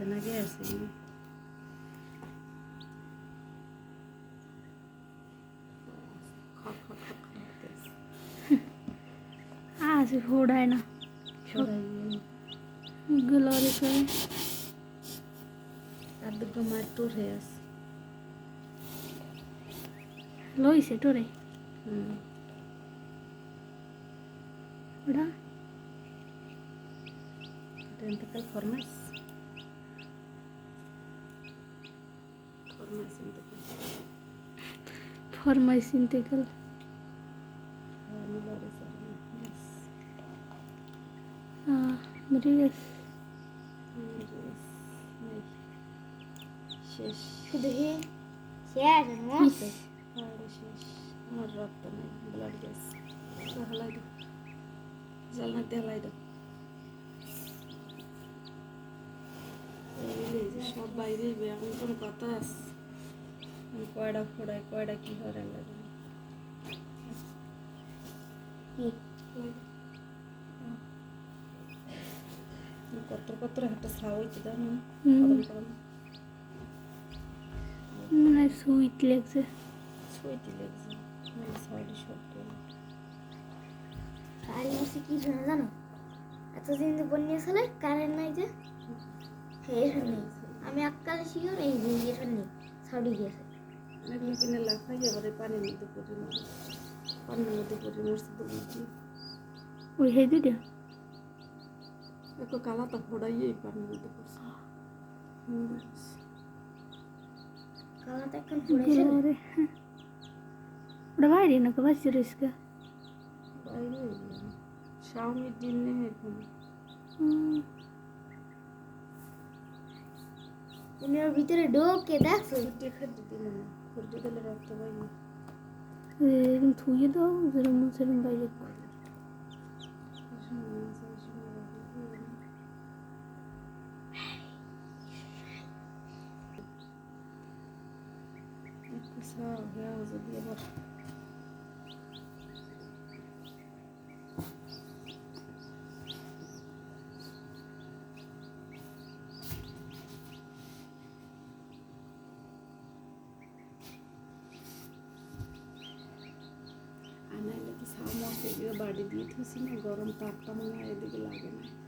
গেছে না গেছে আছে ফোড়ায় না গুলোরে করে আর দুটো মার তোর হয়ে আছে লইছে তোরে ওটা টেন্টাকাল ফরমাইস ফরমাইশ ইন্তেকাল মরে গেছে শেষ শুধু হে শেষ মরছে শেষ আমার রক্ত নেই ব্লাড গ্যাস হেলাই দাও জ্বালাতে হেলাই দাও সব বাইরে এখন কোনো কথা আছে কয়টা ফোড়ায় কয়টা কি হয় লাগে কত কত একটা ছাউইতে দাও না মনে হয় সুইট লাগছে ছুঁইতে লেগেছে সাইডে সব শাড়ি মরছে কি শোনা জানো এতদিন যে বন্যা কারেন্ট নাই যে এসব নেই আমি এককালে শিওর এই যে এসব নেই ছাড়ি গেছে এগুলো কিনে লাফাই এবারে পানির মধ্যে পড়ে পানির মধ্যে পড়ে মরছে তো বুঝি ওই হে দিদি একটু কালাটা ফোড়াইয়েই পানির মধ্যে পড়ছে কালাটা এখন পড়েছে গুলোরে ওটা বাইরে না কে বাচ্চা রয়েছে বাইরে শাওমির দিন নেই এখানে উনি ওর ভিতরে ঢোকে দেখছো খাদ্য দিল না খাদ্য দিলে রক্ত বাইরে এরকম থুয়ে দাও যেরকম সেরকম বাইরে যদি আবার আনাইলে তো সামর্থ্য বাড়ি দিয়ে থুছি না গরম তাপটা মনে হয় এদিকে লাগে না